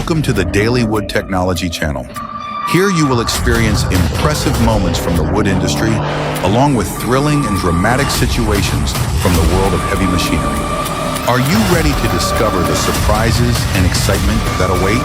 Welcome to the Daily Wood Technology channel. Here you will experience impressive moments from the wood industry, along with thrilling and dramatic situations from the world of heavy machinery. Are you ready to discover the surprises and excitement that await?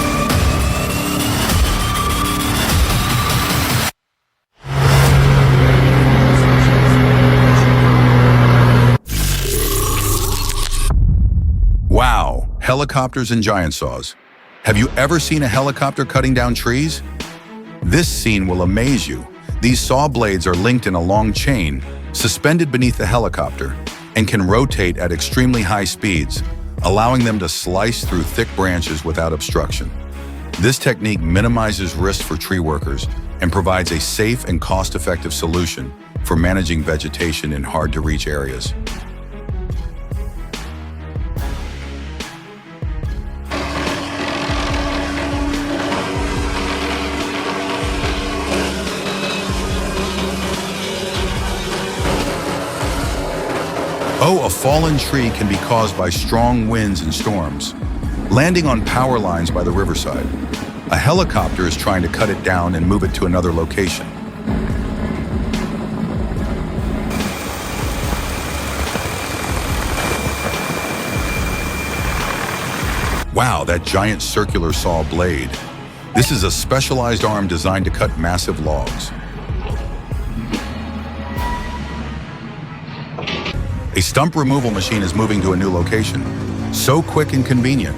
Wow, helicopters and giant saws. Have you ever seen a helicopter cutting down trees? This scene will amaze you. These saw blades are linked in a long chain, suspended beneath the helicopter, and can rotate at extremely high speeds, allowing them to slice through thick branches without obstruction. This technique minimizes risk for tree workers and provides a safe and cost-effective solution for managing vegetation in hard-to-reach areas. Oh, a fallen tree can be caused by strong winds and storms, landing on power lines by the riverside. A helicopter is trying to cut it down and move it to another location. Wow, that giant circular saw blade. This is a specialized arm designed to cut massive logs. A stump removal machine is moving to a new location. So quick and convenient.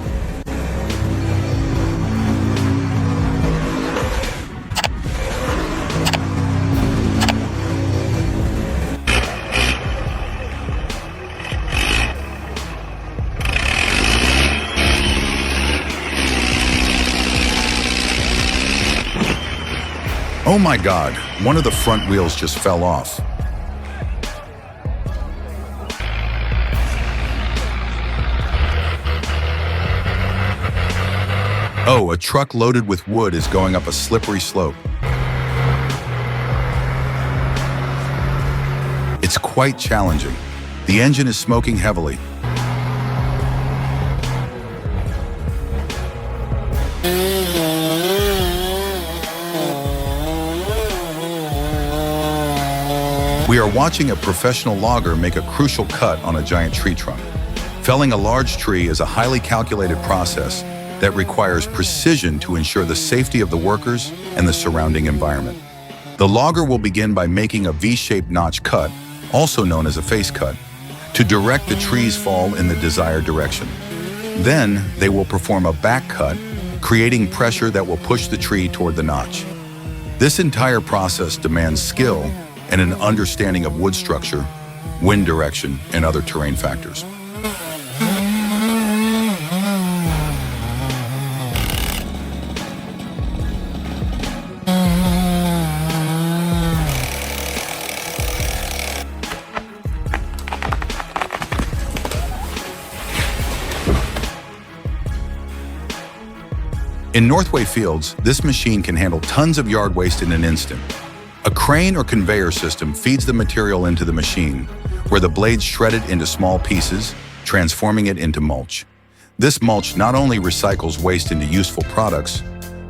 Oh my God, one of the front wheels just fell off. Oh, a truck loaded with wood is going up a slippery slope. It's quite challenging. The engine is smoking heavily. We are watching a professional logger make a crucial cut on a giant tree trunk. Felling a large tree is a highly calculated process that requires precision to ensure the safety of the workers and the surrounding environment. The logger will begin by making a V-shaped notch cut, also known as a face cut, to direct the tree's fall in the desired direction. Then, they will perform a back cut, creating pressure that will push the tree toward the notch. This entire process demands skill and an understanding of wood structure, wind direction, and other terrain factors. In Northway fields, this machine can handle tons of yard waste in an instant. A crane or conveyor system feeds the material into the machine, where the blades shred it into small pieces, transforming it into mulch. This mulch not only recycles waste into useful products,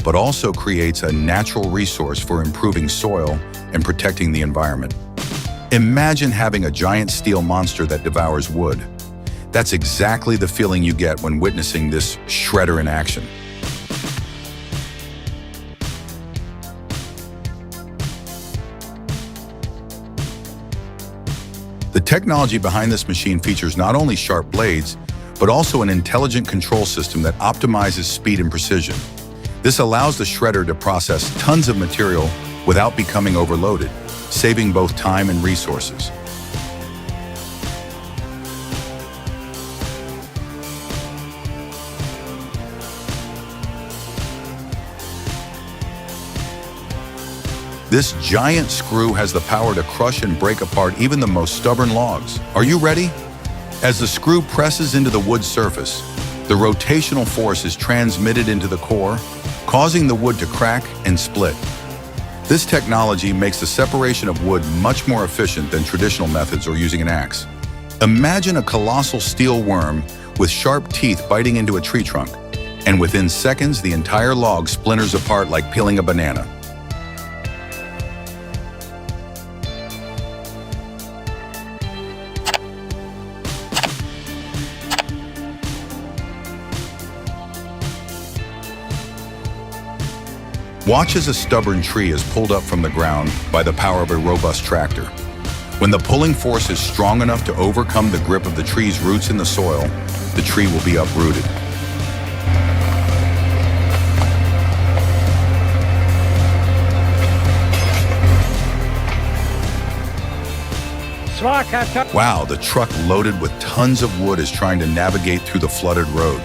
but also creates a natural resource for improving soil and protecting the environment. Imagine having a giant steel monster that devours wood. That's exactly the feeling you get when witnessing this shredder in action. The technology behind this machine features not only sharp blades, but also an intelligent control system that optimizes speed and precision. This allows the shredder to process tons of material without becoming overloaded, saving both time and resources. This giant screw has the power to crush and break apart even the most stubborn logs. Are you ready? As the screw presses into the wood surface, the rotational force is transmitted into the core, causing the wood to crack and split. This technology makes the separation of wood much more efficient than traditional methods or using an axe. Imagine a colossal steel worm with sharp teeth biting into a tree trunk. and within seconds, the entire log splinters apart like peeling a banana. Watch as a stubborn tree is pulled up from the ground by the power of a robust tractor. When the pulling force is strong enough to overcome the grip of the tree's roots in the soil, the tree will be uprooted. Wow, the truck loaded with tons of wood is trying to navigate through the flooded road.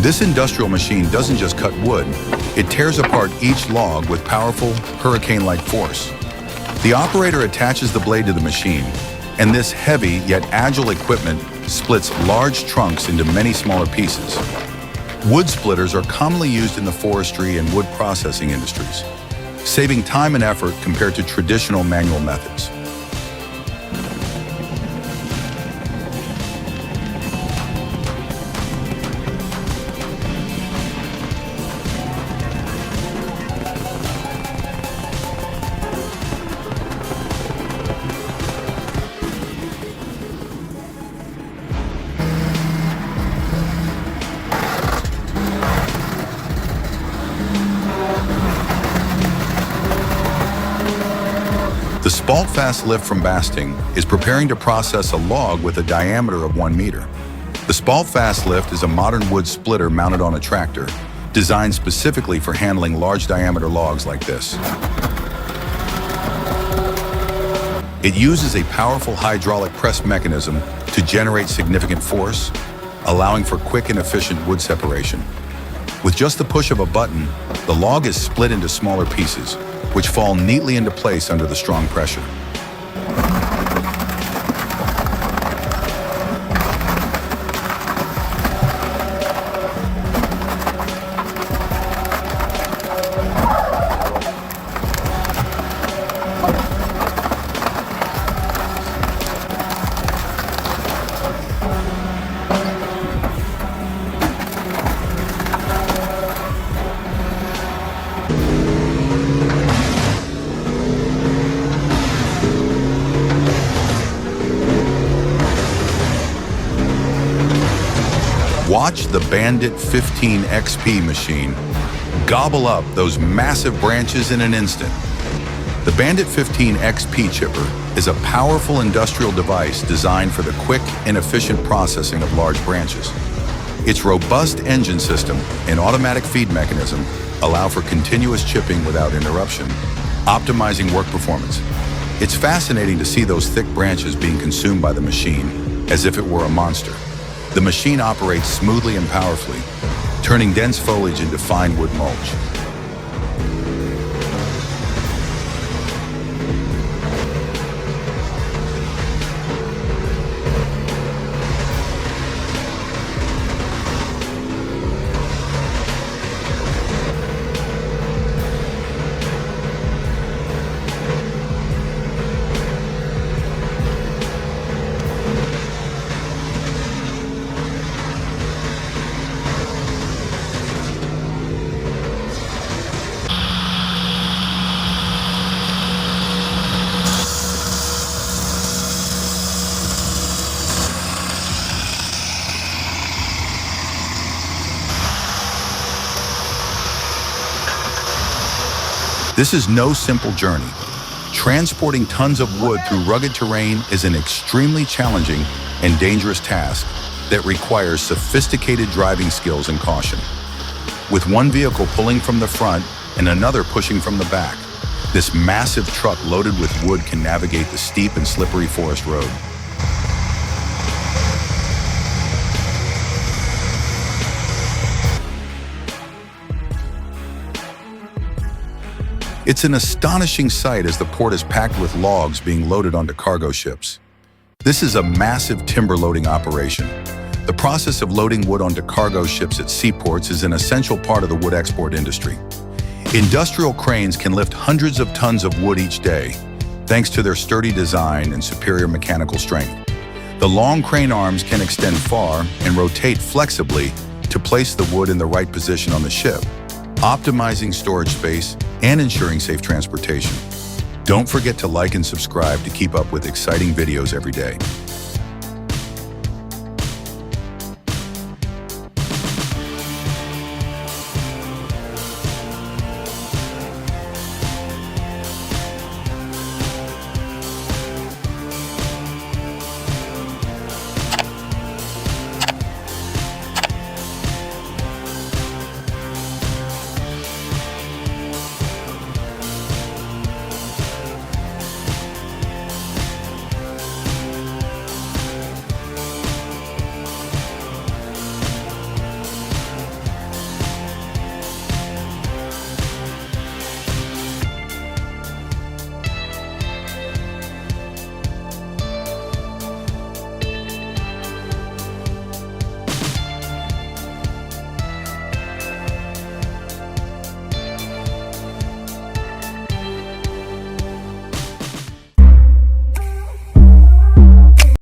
This industrial machine doesn't just cut wood, it tears apart each log with powerful, hurricane-like force. The operator attaches the blade to the machine, and this heavy yet agile equipment splits large trunks into many smaller pieces. Wood splitters are commonly used in the forestry and wood processing industries, saving time and effort compared to traditional manual methods. The SpaltFast LIft from Bandit is preparing to process a log with a diameter of 1 meter. The SpaltFast LIft is a modern wood splitter mounted on a tractor, designed specifically for handling large diameter logs like this. It uses a powerful hydraulic press mechanism to generate significant force, allowing for quick and efficient wood separation. With just the push of a button, the log is split into smaller pieces, which fall neatly into place under the strong pressure. Watch the Bandit 15 XP machine gobble up those massive branches in an instant. The Bandit 15 XP chipper is a powerful industrial device designed for the quick and efficient processing of large branches. Its robust engine system and automatic feed mechanism allow for continuous chipping without interruption, optimizing work performance. It's fascinating to see those thick branches being consumed by the machine as if it were a monster. The machine operates smoothly and powerfully, turning dense foliage into fine wood mulch. This is no simple journey. Transporting tons of wood through rugged terrain is an extremely challenging and dangerous task that requires sophisticated driving skills and caution. With one vehicle pulling from the front and another pushing from the back, this massive truck loaded with wood can navigate the steep and slippery forest road. It's an astonishing sight as the port is packed with logs being loaded onto cargo ships. This is a massive timber loading operation. The process of loading wood onto cargo ships at seaports is an essential part of the wood export industry. Industrial cranes can lift hundreds of tons of wood each day, thanks to their sturdy design and superior mechanical strength. The long crane arms can extend far and rotate flexibly to place the wood in the right position on the ship, optimizing storage space and ensuring safe transportation. Don't forget to like and subscribe to keep up with exciting videos every day.